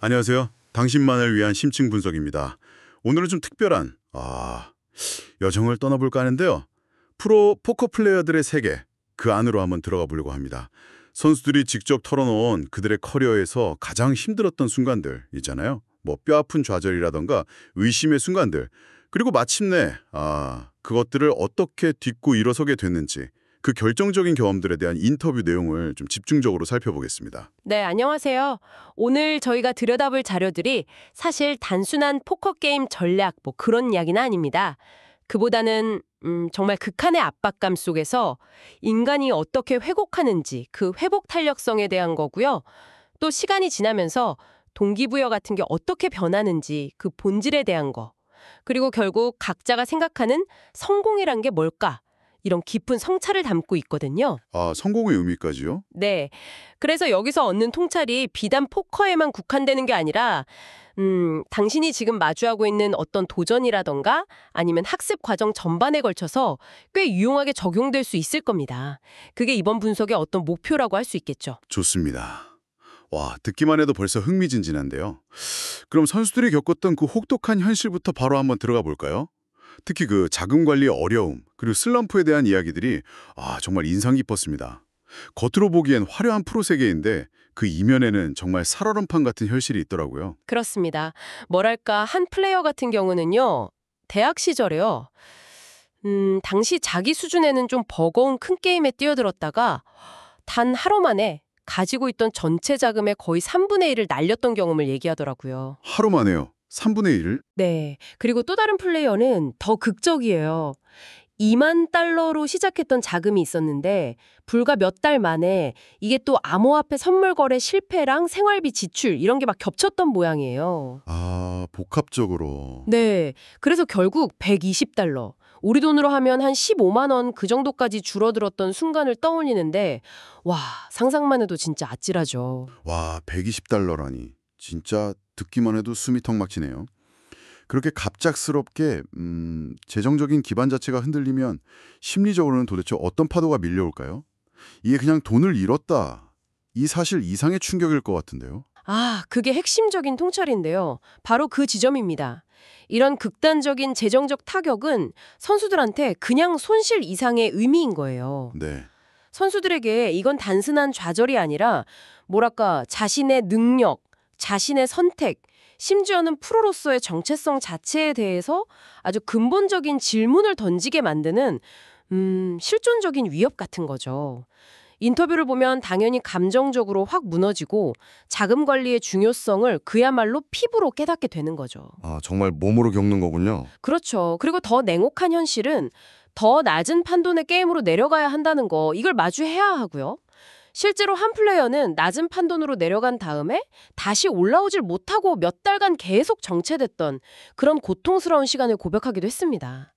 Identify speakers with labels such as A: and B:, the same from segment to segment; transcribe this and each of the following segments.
A: 안녕하세요. 당신만을 위한 심층 분석입니다. 오늘은 좀 특별한, 여정을 떠나볼까 하는데요. 프로 포커 플레이어들의 세계, 그 안으로 한번 들어가 보려고 합니다. 선수들이 직접 털어놓은 그들의 커리어에서 가장 힘들었던 순간들 있잖아요. 뭐 뼈아픈 좌절이라던가 의심의 순간들, 그리고 마침내 그것들을 어떻게 딛고 일어서게 됐는지 그 결정적인 경험들에 대한 인터뷰 내용을 좀 집중적으로 살펴보겠습니다.
B: 네, 안녕하세요. 오늘 저희가 들여다볼 자료들이 사실 단순한 포커 게임 전략 그런 이야기는 아닙니다. 그보다는 정말 극한의 압박감 속에서 인간이 어떻게 회복하는지 그 회복 탄력성에 대한 거고요. 또 시간이 지나면서 동기부여 같은 게 어떻게 변하는지 그 본질에 대한 거. 그리고 결국 각자가 생각하는 성공이란 게 뭘까? 이런 깊은 성찰을 담고 있거든요.
A: 성공의 의미까지요?
B: 네. 그래서 여기서 얻는 통찰이 비단 포커에만 국한되는 게 아니라 당신이 지금 마주하고 있는 어떤 도전이라던가 아니면 학습 과정 전반에 걸쳐서 꽤 유용하게 적용될 수 있을 겁니다. 그게 이번 분석의 어떤 목표라고 할 수 있겠죠.
A: 좋습니다. 와, 듣기만 해도 벌써 흥미진진한데요. 그럼 선수들이 겪었던 그 혹독한 현실부터 바로 한번 들어가 볼까요? 특히 그 자금 관리의 어려움, 그리고 슬럼프에 대한 이야기들이 정말 인상 깊었습니다. 겉으로 보기엔 화려한 프로 세계인데 그 이면에는 정말 살얼음판 같은 현실이 있더라고요.
B: 그렇습니다. 뭐랄까 한 플레이어 같은 경우는요. 대학 시절에요. 당시 자기 수준에는 좀 버거운 큰 게임에 뛰어들었다가 단 하루 만에 가지고 있던 전체 자금의 거의 3분의 1을 날렸던 경험을 얘기하더라고요.
A: 하루 만에요. 3분의 1을?
B: 네. 그리고 또 다른 플레이어는 더 극적이에요. 2만 달러로 시작했던 자금이 있었는데 불과 몇 달 만에 이게 또 암호화폐 선물 거래 실패랑 생활비 지출 이런 게 막 겹쳤던 모양이에요.
A: 복합적으로.
B: 네. 그래서 결국 120달러. 우리 돈으로 하면 한 15만 원 그 정도까지 줄어들었던 순간을 떠올리는데 와, 상상만 해도 진짜 아찔하죠.
A: 와, 120달러라니. 진짜 듣기만 해도 숨이 턱 막히네요. 그렇게 갑작스럽게 재정적인 기반 자체가 흔들리면 심리적으로는 도대체 어떤 파도가 밀려올까요? 이게 그냥 돈을 잃었다. 이 사실 이상의 충격일 것 같은데요.
B: 그게 핵심적인 통찰인데요. 바로 그 지점입니다. 이런 극단적인 재정적 타격은 선수들한테 그냥 손실 이상의 의미인 거예요.
A: 네.
B: 선수들에게 이건 단순한 좌절이 아니라 뭐랄까 자신의 능력, 자신의 선택, 심지어는 프로로서의 정체성 자체에 대해서 아주 근본적인 질문을 던지게 만드는 실존적인 위협 같은 거죠. 인터뷰를 보면 당연히 감정적으로 확 무너지고 자금 관리의 중요성을 그야말로 피부로 깨닫게 되는 거죠.
A: 정말 몸으로 겪는 거군요.
B: 그렇죠. 그리고 더 냉혹한 현실은 더 낮은 판돈의 게임으로 내려가야 한다는 거, 이걸 마주해야 하고요. 실제로 한 플레이어는 낮은 판돈으로 내려간 다음에 다시 올라오질 못하고 몇 달간 계속 정체됐던 그런 고통스러운 시간을 고백하기도 했습니다.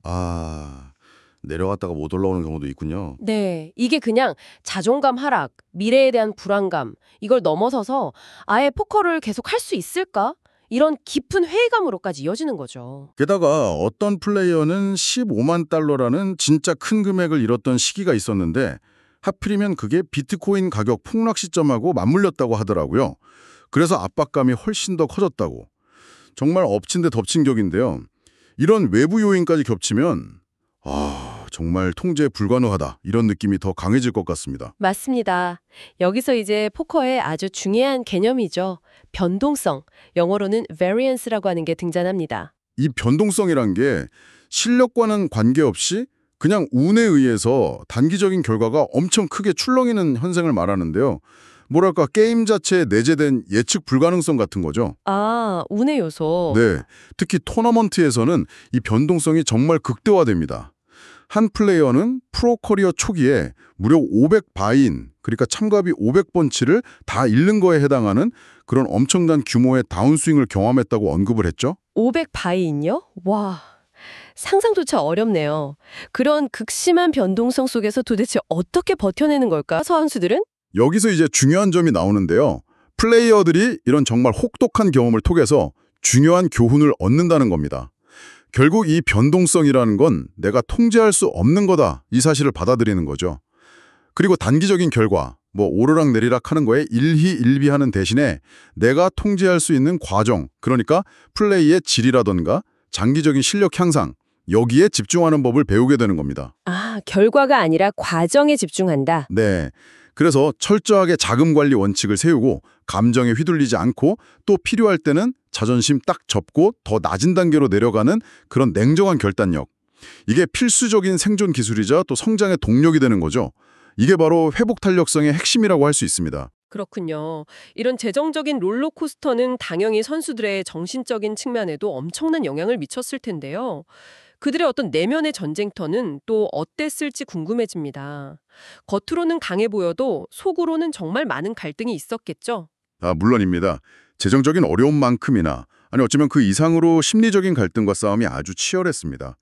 A: 내려갔다가 못 올라오는 경우도 있군요.
B: 네, 이게 그냥 자존감 하락, 미래에 대한 불안감, 이걸 넘어서서 아예 포커를 계속 할 수 있을까? 이런 깊은 회의감으로까지 이어지는 거죠.
A: 게다가 어떤 플레이어는 15만 달러라는 진짜 큰 금액을 잃었던 시기가 있었는데 하필이면 그게 비트코인 가격 폭락 시점하고 맞물렸다고 하더라고요. 그래서 압박감이 훨씬 더 커졌다고. 정말 엎친 데 덮친 격인데요. 이런 외부 요인까지 겹치면 정말 통제 불가능하다 이런 느낌이 더 강해질 것 같습니다.
B: 맞습니다. 여기서 이제 포커의 아주 중요한 개념이죠. 변동성, 영어로는 variance라고 하는 게 등장합니다.
A: 이 변동성이란 게 실력과는 관계없이 그냥 운에 의해서 단기적인 결과가 엄청 크게 출렁이는 현상을 말하는데요. 뭐랄까 게임 자체에 내재된 예측 불가능성 같은 거죠.
B: 운의 요소.
A: 네, 특히 토너먼트에서는 이 변동성이 정말 극대화됩니다. 한 플레이어는 프로 커리어 초기에 무려 500바인, 그러니까 참가비 500번치를 다 잃는 거에 해당하는 그런 엄청난 규모의 다운스윙을 경험했다고 언급을 했죠.
B: 500바이인요? 와, 상상조차 어렵네요. 그런 극심한 변동성 속에서 도대체 어떻게 버텨내는 걸까, 선수들은?
A: 여기서 이제 중요한 점이 나오는데요. 플레이어들이 이런 정말 혹독한 경험을 통해서 중요한 교훈을 얻는다는 겁니다. 결국 이 변동성이라는 건 내가 통제할 수 없는 거다, 이 사실을 받아들이는 거죠. 그리고 단기적인 결과, 뭐 오르락 내리락 하는 거에 일희일비하는 대신에 내가 통제할 수 있는 과정, 그러니까 플레이의 질이라던가 장기적인 실력 향상, 여기에 집중하는 법을 배우게 되는 겁니다.
B: 아, 결과가 아니라 과정에 집중한다.
A: 네. 그래서 철저하게 자금 관리 원칙을 세우고 감정에 휘둘리지 않고 또 필요할 때는 자존심 딱 접고 더 낮은 단계로 내려가는 그런 냉정한 결단력. 이게 필수적인 생존 기술이자 또 성장의 동력이 되는 거죠. 이게 바로 회복 탄력성의 핵심이라고 할 수 있습니다.
B: 그렇군요. 이런 재정적인 롤러코스터는 당연히 선수들의 정신적인 측면에도 엄청난 영향을 미쳤을 텐데요. 그들의 어떤 내면의 전쟁터는 또 어땠을지 궁금해집니다. 겉으로는 강해 보여도 속으로는 정말 많은 갈등이 있었겠죠?
A: 물론입니다. 재정적인 어려움만큼이나 아니 어쩌면 그 이상으로 심리적인 갈등과 싸움이 아주 치열했습니다.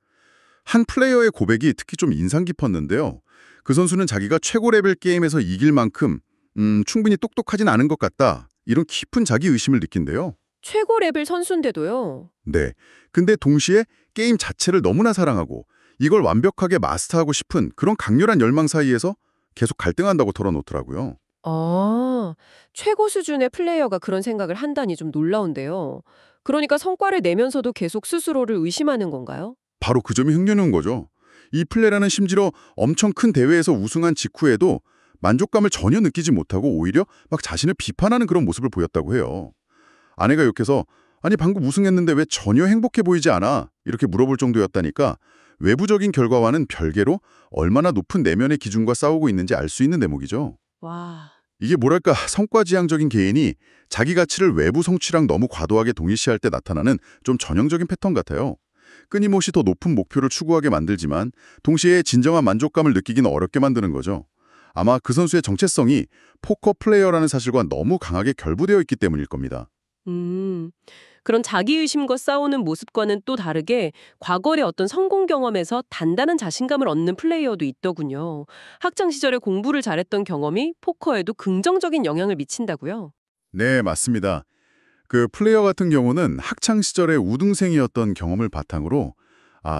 A: 한 플레이어의 고백이 특히 좀 인상 깊었는데요. 그 선수는 자기가 최고 레벨 게임에서 이길 만큼 충분히 똑똑하진 않은 것 같다. 이런 깊은 자기의심을 느낀대요.
B: 최고 레벨 선수인데도요.
A: 네. 근데 동시에 게임 자체를 너무나 사랑하고 이걸 완벽하게 마스터하고 싶은 그런 강렬한 열망 사이에서 계속 갈등한다고 털어놓더라고요.
B: 아, 최고 수준의 플레이어가 그런 생각을 한다니 좀 놀라운데요. 그러니까 성과를 내면서도 계속 스스로를 의심하는 건가요?
A: 바로 그 점이 흥미로운 거죠. 이 플레라는 심지어 엄청 큰 대회에서 우승한 직후에도 만족감을 전혀 느끼지 못하고 오히려 막 자신을 비판하는 그런 모습을 보였다고 해요. 아내가 욕해서 아니 방금 우승했는데 왜 전혀 행복해 보이지 않아? 이렇게 물어볼 정도였다니까 외부적인 결과와는 별개로 얼마나 높은 내면의 기준과 싸우고 있는지 알 수 있는 대목이죠.
B: 와.
A: 이게 뭐랄까 성과지향적인 개인이 자기 가치를 외부 성취랑 너무 과도하게 동일시할 때 나타나는 좀 전형적인 패턴 같아요. 끊임없이 더 높은 목표를 추구하게 만들지만 동시에 진정한 만족감을 느끼기는 어렵게 만드는 거죠. 아마 그 선수의 정체성이 포커 플레이어라는 사실과 너무 강하게 결부되어 있기 때문일 겁니다.
B: 그런 자기의심과 싸우는 모습과는 또 다르게 과거의 어떤 성공 경험에서 단단한 자신감을 얻는 플레이어도 있더군요. 학창 시절에 공부를 잘했던 경험이 포커에도 긍정적인 영향을 미친다고요?
A: 네, 맞습니다. 그 플레이어 같은 경우는 학창 시절에 우등생이었던 경험을 바탕으로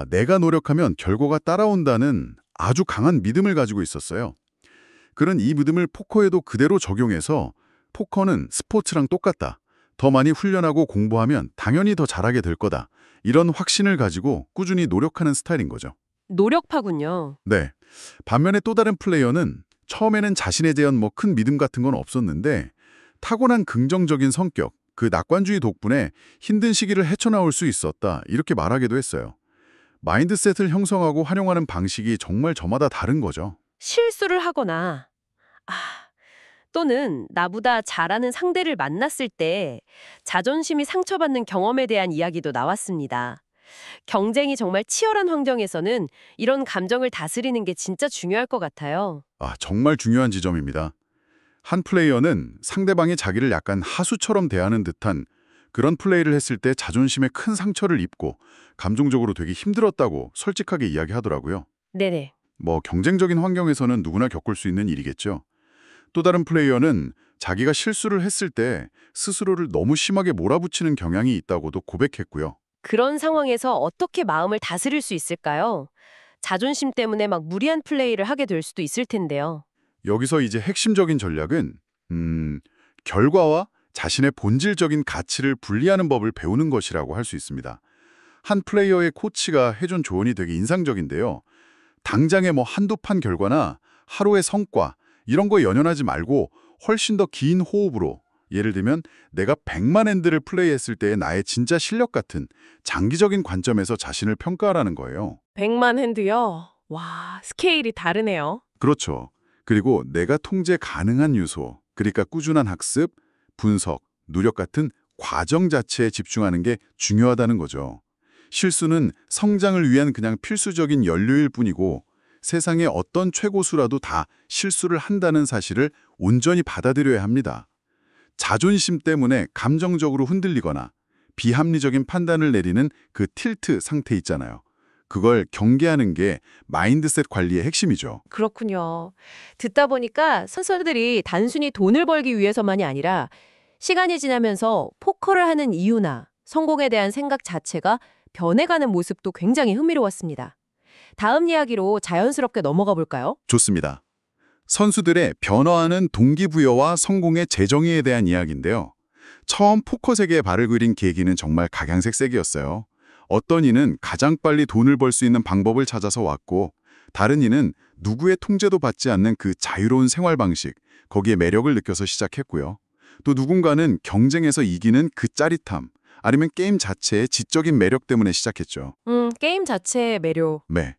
A: 내가 노력하면 결과가 따라온다는 아주 강한 믿음을 가지고 있었어요. 그런 이 믿음을 포커에도 그대로 적용해서 포커는 스포츠랑 똑같다. 더 많이 훈련하고 공부하면 당연히 더 잘하게 될 거다. 이런 확신을 가지고 꾸준히 노력하는 스타일인 거죠.
B: 노력파군요.
A: 네. 반면에 또 다른 플레이어는 처음에는 자신에 대한 큰 믿음 같은 건 없었는데 타고난 긍정적인 성격, 그 낙관주의 덕분에 힘든 시기를 헤쳐나올 수 있었다. 이렇게 말하기도 했어요. 마인드셋을 형성하고 활용하는 방식이 정말 저마다 다른 거죠.
B: 실수를 하거나, 아, 또는 나보다 잘하는 상대를 만났을 때 자존심이 상처받는 경험에 대한 이야기도 나왔습니다. 경쟁이 정말 치열한 환경에서는 이런 감정을 다스리는 게 진짜 중요할 것 같아요.
A: 정말 중요한 지점입니다. 한 플레이어는 상대방이 자기를 약간 하수처럼 대하는 듯한 그런 플레이를 했을 때 자존심에 큰 상처를 입고 감정적으로 되게 힘들었다고 솔직하게 이야기하더라고요.
B: 네네.
A: 경쟁적인 환경에서는 누구나 겪을 수 있는 일이겠죠. 또 다른 플레이어는 자기가 실수를 했을 때 스스로를 너무 심하게 몰아붙이는 경향이 있다고도 고백했고요.
B: 그런 상황에서 어떻게 마음을 다스릴 수 있을까요? 자존심 때문에 막 무리한 플레이를 하게 될 수도 있을 텐데요.
A: 여기서 이제 핵심적인 전략은 결과와 자신의 본질적인 가치를 분리하는 법을 배우는 것이라고 할 수 있습니다. 한 플레이어의 코치가 해준 조언이 되게 인상적인데요. 당장의 한두 판 결과나 하루의 성과 이런 거에 연연하지 말고 훨씬 더 긴 호흡으로 예를 들면 내가 100만 핸드를 플레이했을 때의 나의 진짜 실력 같은 장기적인 관점에서 자신을 평가하라는 거예요.
B: 100만 핸드요? 와, 스케일이 다르네요.
A: 그렇죠. 그리고 내가 통제 가능한 요소, 그러니까 꾸준한 학습, 분석, 노력 같은 과정 자체에 집중하는 게 중요하다는 거죠. 실수는 성장을 위한 그냥 필수적인 연료일 뿐이고 세상의 어떤 최고수라도 다 실수를 한다는 사실을 온전히 받아들여야 합니다. 자존심 때문에 감정적으로 흔들리거나 비합리적인 판단을 내리는 그 틸트 상태 있잖아요. 그걸 경계하는 게 마인드셋 관리의 핵심이죠.
B: 그렇군요. 듣다 보니까 선수들이 단순히 돈을 벌기 위해서만이 아니라 시간이 지나면서 포커를 하는 이유나 성공에 대한 생각 자체가 변해가는 모습도 굉장히 흥미로웠습니다. 다음 이야기로 자연스럽게 넘어가 볼까요?
A: 좋습니다. 선수들의 변화하는 동기부여와 성공의 재정의에 대한 이야기인데요. 처음 포커 세계에 발을 들인 계기는 정말 각양색색이었어요. 어떤 이는 가장 빨리 돈을 벌 수 있는 방법을 찾아서 왔고, 다른 이는 누구의 통제도 받지 않는 그 자유로운 생활 방식, 거기에 매력을 느껴서 시작했고요. 또 누군가는 경쟁에서 이기는 그 짜릿함, 아니면 게임 자체의 지적인 매력 때문에 시작했죠.
B: 게임 자체의 매력.
A: 네.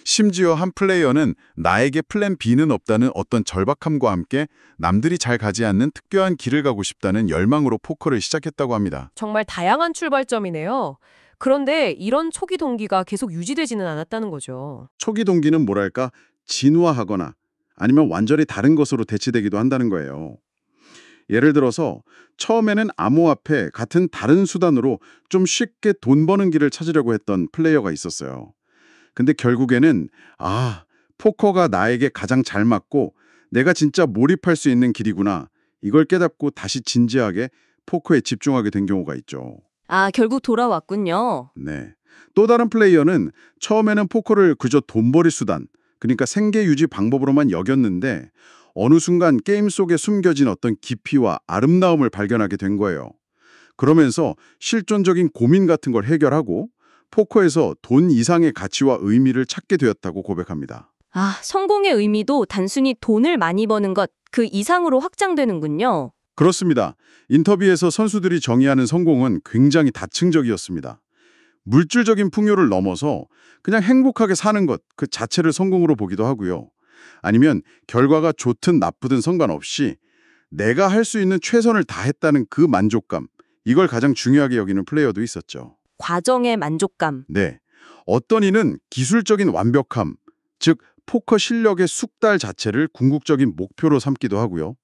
A: 심지어 한 플레이어는 나에게 플랜 B는 없다는 어떤 절박함과 함께 남들이 잘 가지 않는 특별한 길을 가고 싶다는 열망으로 포커를 시작했다고 합니다.
B: 정말 다양한 출발점이네요. 그런데 이런 초기 동기가 계속 유지되지는 않았다는 거죠.
C: 초기 동기는 뭐랄까 진화하거나 아니면 완전히 다른 것으로 대치되기도 한다는 거예요. 예를 들어서 처음에는 암호화폐 같은 다른 수단으로 좀 쉽게 돈 버는 길을 찾으려고 했던 플레이어가 있었어요. 근데 결국에는 포커가 나에게 가장 잘 맞고 내가 진짜 몰입할 수 있는 길이구나. 이걸 깨닫고 다시 진지하게 포커에 집중하게 된 경우가 있죠.
B: 아, 결국 돌아왔군요.
C: 네. 또 다른 플레이어는 처음에는 포커를 그저 돈벌이 수단, 그러니까 생계 유지 방법으로만 여겼는데 어느 순간 게임 속에 숨겨진 어떤 깊이와 아름다움을 발견하게 된 거예요. 그러면서 실존적인 고민 같은 걸 해결하고 포커에서 돈 이상의 가치와 의미를 찾게 되었다고 고백합니다.
D: 아, 성공의 의미도 단순히 돈을 많이 버는 것, 그 이상으로 확장되는군요.
C: 그렇습니다. 인터뷰에서 선수들이 정의하는 성공은 굉장히 다층적이었습니다. 물질적인 풍요를 넘어서 그냥 행복하게 사는 것 그 자체를 성공으로 보기도 하고요. 아니면 결과가 좋든 나쁘든 상관없이 내가 할 수 있는 최선을 다했다는 그 만족감, 이걸 가장 중요하게 여기는 플레이어도 있었죠.
D: 과정의 만족감.
C: 네. 어떤 이는 기술적인 완벽함, 즉 포커 실력의 숙달 자체를 궁극적인 목표로 삼기도 하고요.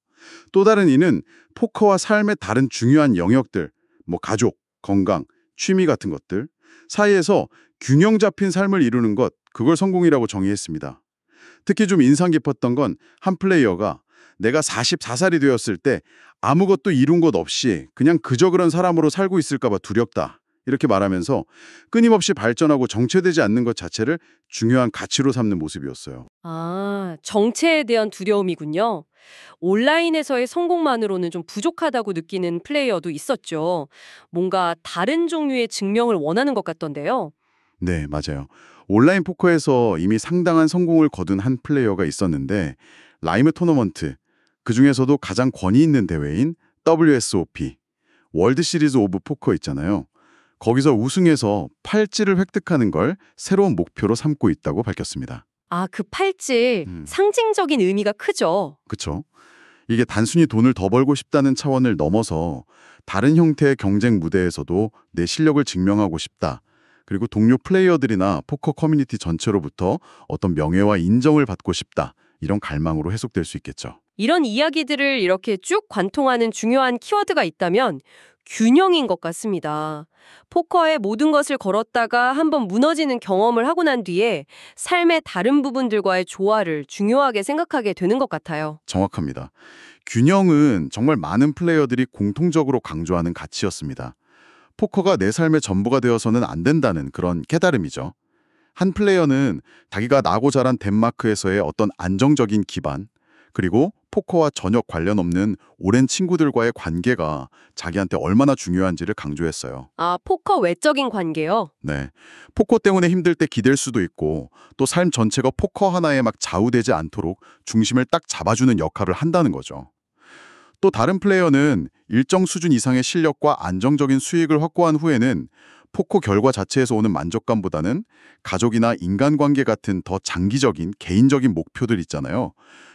C: 또 다른 이는 포커와 삶의 다른 중요한 영역들, 가족, 건강, 취미 같은 것들 사이에서 균형 잡힌 삶을 이루는 것, 그걸 성공이라고 정의했습니다. 특히 좀 인상 깊었던 건 한 플레이어가 내가 44살이 되었을 때 아무것도 이룬 것 없이 그냥 그저 그런 사람으로 살고 있을까 봐 두렵다. 이렇게 말하면서 끊임없이 발전하고 정체되지 않는 것 자체를 중요한 가치로 삼는 모습이었어요.
B: 아, 정체에 대한 두려움이군요. 온라인에서의 성공만으로는 좀 부족하다고 느끼는 플레이어도 있었죠. 뭔가 다른 종류의 증명을 원하는 것 같던데요.
C: 네, 맞아요. 온라인 포커에서 이미 상당한 성공을 거둔 한 플레이어가 있었는데 라이브 토너먼트, 그중에서도 가장 권위 있는 대회인 WSOP, 월드 시리즈 오브 포커 있잖아요. 거기서 우승해서 팔찌를 획득하는 걸 새로운 목표로 삼고 있다고 밝혔습니다.
B: 아, 그 팔찌, 상징적인 의미가 크죠.
C: 그렇죠? 이게 단순히 돈을 더 벌고 싶다는 차원을 넘어서 다른 형태의 경쟁 무대에서도 내 실력을 증명하고 싶다. 그리고 동료 플레이어들이나 포커 커뮤니티 전체로부터 어떤 명예와 인정을 받고 싶다. 이런 갈망으로 해석될 수 있겠죠.
B: 이런 이야기들을 이렇게 쭉 관통하는 중요한 키워드가 있다면 균형인 것 같습니다. 포커에 모든 것을 걸었다가 한번 무너지는 경험을 하고 난 뒤에 삶의 다른 부분들과의 조화를 중요하게 생각하게 되는 것 같아요.
C: 정확합니다. 균형은 정말 많은 플레이어들이 공통적으로 강조하는 가치였습니다. 포커가 내 삶의 전부가 되어서는 안 된다는 그런 깨달음이죠. 한 플레이어는 자기가 나고 자란 덴마크에서의 어떤 안정적인 기반, 그리고 포커와 전혀 관련 없는 오랜 친구들과의 관계가 자기한테 얼마나 중요한지를 강조했어요.
B: 아, 포커 외적인 관계요?
C: 네, 포커 때문에 힘들 때 기댈 수도 있고 또 삶 전체가 포커 하나에 막 좌우되지 않도록 중심을 딱 잡아주는 역할을 한다는 거죠. 또 다른 플레이어는 일정 수준 이상의 실력과 안정적인 수익을 확보한 후에는 포커 결과 자체에서 오는 만족감보다는 가족이나 인간관계 같은 더 장기적인 개인적인 목표들 있잖아요.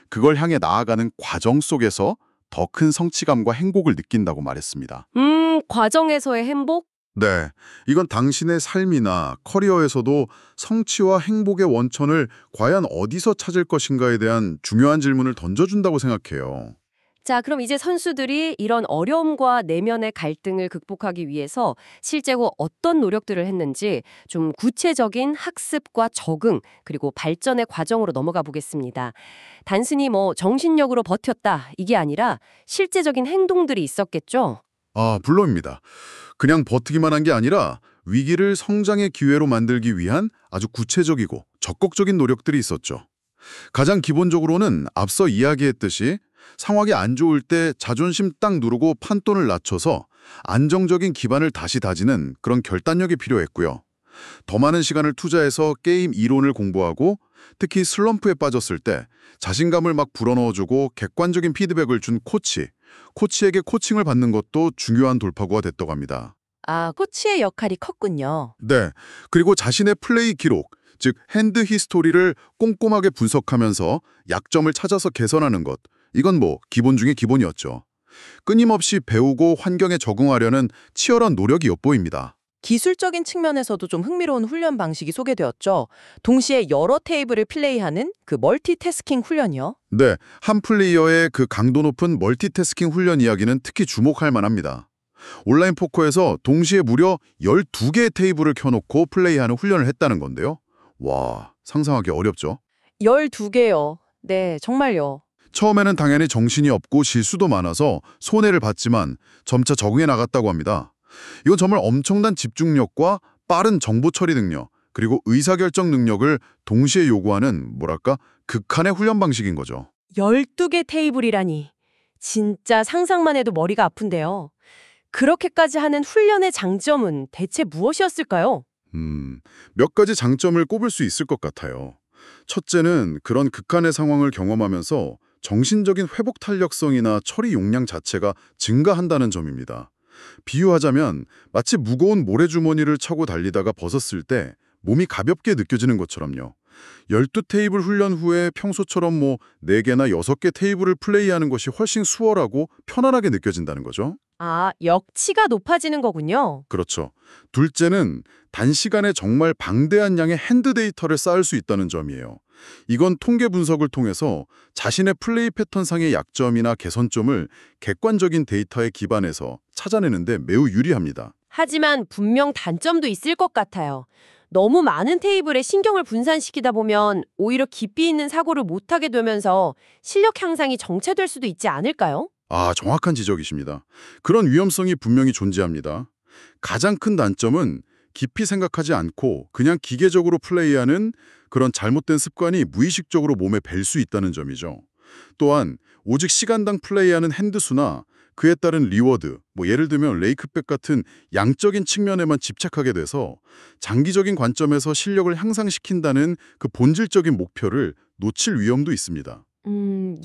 C: 그걸 향해 나아가는 과정 속에서 더 큰 성취감과 행복을 느낀다고 말했습니다.
B: 과정에서의 행복?
A: 네, 이건 당신의 삶이나 커리어에서도 성취와 행복의 원천을 과연 어디서 찾을 것인가에 대한 중요한 질문을 던져준다고 생각해요.
B: 자, 그럼 이제 선수들이 이런 어려움과 내면의 갈등을 극복하기 위해서 실제로 어떤 노력들을 했는지 좀 구체적인 학습과 적응, 그리고 발전의 과정으로 넘어가 보겠습니다. 단순히 정신력으로 버텼다, 이게 아니라 실제적인 행동들이 있었겠죠?
A: 물론입니다. 그냥 버티기만 한 게 아니라 위기를 성장의 기회로 만들기 위한 아주 구체적이고 적극적인 노력들이 있었죠. 가장 기본적으로는 앞서 이야기했듯이 상황이 안 좋을 때 자존심 딱 누르고 판돈을 낮춰서 안정적인 기반을 다시 다지는 그런 결단력이 필요했고요. 더 많은 시간을 투자해서 게임 이론을 공부하고 특히 슬럼프에 빠졌을 때 자신감을 막 불어넣어주고 객관적인 피드백을 준 코치에게 코칭을 받는 것도 중요한 돌파구가 됐다고 합니다.
B: 아, 코치의 역할이 컸군요.
A: 네, 그리고 자신의 플레이 기록, 즉 핸드 히스토리를 꼼꼼하게 분석하면서 약점을 찾아서 개선하는 것, 이건 뭐 기본 중에 기본이었죠. 끊임없이 배우고 환경에 적응하려는 치열한 노력이 엿보입니다.
E: 기술적인 측면에서도 좀 흥미로운 훈련 방식이 소개되었죠. 동시에 여러 테이블을 플레이하는 그 멀티태스킹 훈련이요.
A: 네, 한 플레이어의 그 강도 높은 멀티태스킹 훈련 이야기는 특히 주목할 만합니다. 온라인 포커에서 동시에 무려 12개의 테이블을 켜놓고 플레이하는 훈련을 했다는 건데요. 와, 상상하기 어렵죠?
E: 12개요. 네, 정말요.
A: 처음에는 당연히 정신이 없고 실수도 많아서 손해를 봤지만 점차 적응해 나갔다고 합니다. 이건 정말 엄청난 집중력과 빠른 정보 처리 능력, 그리고 의사결정 능력을 동시에 요구하는 뭐랄까 극한의 훈련 방식인 거죠.
B: 12개 테이블이라니. 진짜 상상만 해도 머리가 아픈데요. 그렇게까지 하는 훈련의 장점은 대체 무엇이었을까요?
A: 몇 가지 장점을 꼽을 수 있을 것 같아요. 첫째는 그런 극한의 상황을 경험하면서 정신적인 회복 탄력성이나 처리 용량 자체가 증가한다는 점입니다. 비유하자면 마치 무거운 모래주머니를 차고 달리다가 벗었을 때 몸이 가볍게 느껴지는 것처럼요. 12테이블 훈련 후에 평소처럼 4개나 6개 테이블을 플레이하는 것이 훨씬 수월하고 편안하게 느껴진다는 거죠.
B: 아, 역치가 높아지는 거군요.
A: 그렇죠. 둘째는 단시간에 정말 방대한 양의 핸드 데이터를 쌓을 수 있다는 점이에요. 이건 통계 분석을 통해서 자신의 플레이 패턴상의 약점이나 개선점을 객관적인 데이터에 기반해서 찾아내는데 매우 유리합니다.
B: 하지만 분명 단점도 있을 것 같아요. 너무 많은 테이블에 신경을 분산시키다 보면 오히려 깊이 있는 사고를 못하게 되면서 실력 향상이 정체될 수도 있지 않을까요?
A: 아, 정확한 지적이십니다. 그런 위험성이 분명히 존재합니다. 가장 큰 단점은 깊이 생각하지 않고 그냥 기계적으로 플레이하는 그런 잘못된 습관이 무의식적으로 몸에 뵐 수 있다는 점이죠. 또한 오직 시간당 플레이하는 핸드수나 그에 따른 리워드, 예를 들면 레이크백 같은 양적인 측면에만 집착하게 돼서 장기적인 관점에서 실력을 향상시킨다는 그 본질적인 목표를 놓칠 위험도 있습니다.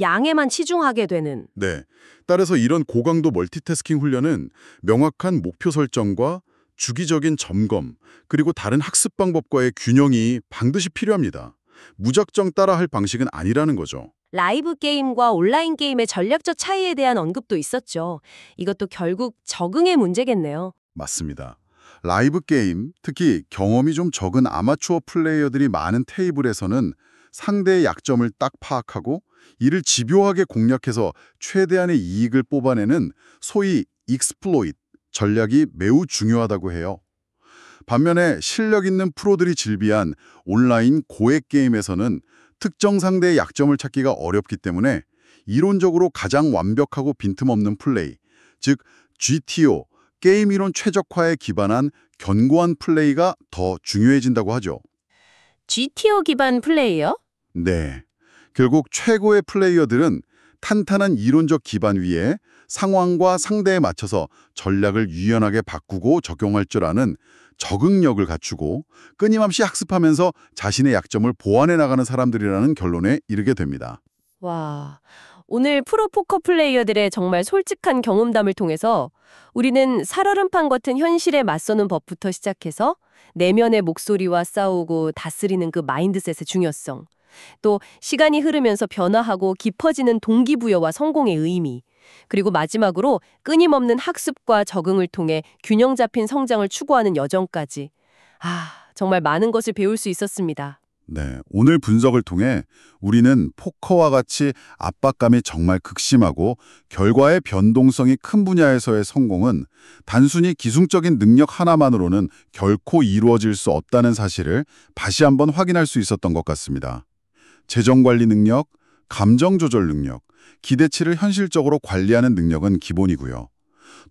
B: 양에만 치중하게 되는.
A: 네, 따라서 이런 고강도 멀티태스킹 훈련은 명확한 목표 설정과 주기적인 점검, 그리고 다른 학습 방법과의 균형이 반드시 필요합니다. 무작정 따라할 방식은 아니라는 거죠.
B: 라이브 게임과 온라인 게임의 전략적 차이에 대한 언급도 있었죠. 이것도 결국 적응의 문제겠네요.
A: 맞습니다. 라이브 게임, 특히 경험이 좀 적은 아마추어 플레이어들이 많은 테이블에서는 상대의 약점을 딱 파악하고 이를 집요하게 공략해서 최대한의 이익을 뽑아내는 소위 익스플로이트 전략이 매우 중요하다고 해요. 반면에 실력 있는 프로들이 질비한 온라인 고액 게임에서는 특정 상대의 약점을 찾기가 어렵기 때문에 이론적으로 가장 완벽하고 빈틈없는 플레이, 즉 GTO, 게임 이론 최적화에 기반한 견고한 플레이가 더 중요해진다고 하죠.
B: GTO 기반 플레이요?
A: 네, 결국 최고의 플레이어들은 탄탄한 이론적 기반 위에 상황과 상대에 맞춰서 전략을 유연하게 바꾸고 적용할 줄 아는 적응력을 갖추고 끊임없이 학습하면서 자신의 약점을 보완해 나가는 사람들이라는 결론에 이르게 됩니다.
B: 와, 오늘 프로 포커 플레이어들의 정말 솔직한 경험담을 통해서 우리는 살얼음판 같은 현실에 맞서는 법부터 시작해서 내면의 목소리와 싸우고 다스리는 그 마인드셋의 중요성, 또 시간이 흐르면서 변화하고 깊어지는 동기부여와 성공의 의미, 그리고 마지막으로 끊임없는 학습과 적응을 통해 균형 잡힌 성장을 추구하는 여정까지. 정말 많은 것을 배울 수 있었습니다.
A: 네, 오늘 분석을 통해 우리는 포커와 같이 압박감이 정말 극심하고 결과의 변동성이 큰 분야에서의 성공은 단순히 기술적인 능력 하나만으로는 결코 이루어질 수 없다는 사실을 다시 한번 확인할 수 있었던 것 같습니다. 재정관리 능력, 감정 조절 능력, 기대치를 현실적으로 관리하는 능력은 기본이고요.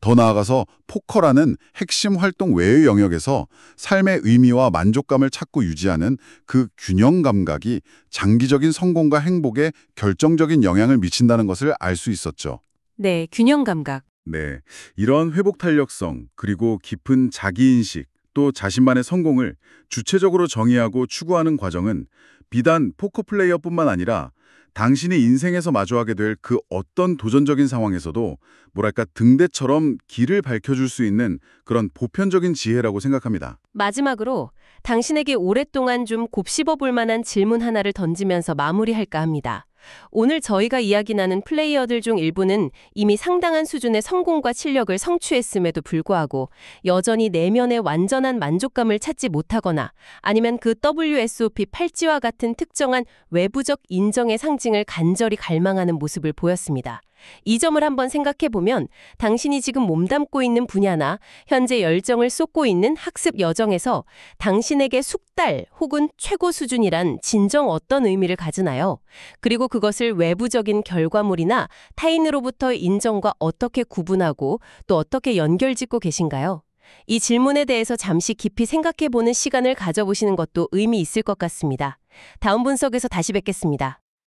C: 더 나아가서 포커라는 핵심 활동 외의 영역에서 삶의 의미와 만족감을 찾고 유지하는 그 균형 감각이 장기적인 성공과 행복에 결정적인 영향을 미친다는 것을 알 수 있었죠.
D: 네, 균형 감각.
A: 네, 이런 회복 탄력성, 그리고 깊은 자기인식, 또 자신만의 성공을 주체적으로 정의하고 추구하는 과정은 비단 포커 플레이어뿐만 아니라 당신이 인생에서 마주하게 될 그 어떤 도전적인 상황에서도 뭐랄까 등대처럼 길을 밝혀줄 수 있는 그런 보편적인 지혜라고 생각합니다.
B: 마지막으로 당신에게 오랫동안 좀 곱씹어 볼 만한 질문 하나를 던지면서 마무리할까 합니다. 오늘 저희가 이야기 나눈 플레이어들 중 일부는 이미 상당한 수준의 성공과 실력을 성취했음에도 불구하고 여전히 내면의 완전한 만족감을 찾지 못하거나 아니면 그 WSOP 팔찌와 같은 특정한 외부적 인정의 상징을 간절히 갈망하는 모습을 보였습니다. 이 점을 한번 생각해보면 당신이 지금 몸담고 있는 분야나 현재 열정을 쏟고 있는 학습 여정에서 당신에게 숙달 혹은 최고 수준이란 진정 어떤 의미를 가지나요? 그리고 그것을 외부적인 결과물이나 타인으로부터의 인정과 어떻게 구분하고 또 어떻게 연결짓고 계신가요? 이 질문에 대해서 잠시 깊이 생각해보는 시간을 가져보시는 것도 의미 있을 것 같습니다. 다음 분석에서 다시 뵙겠습니다.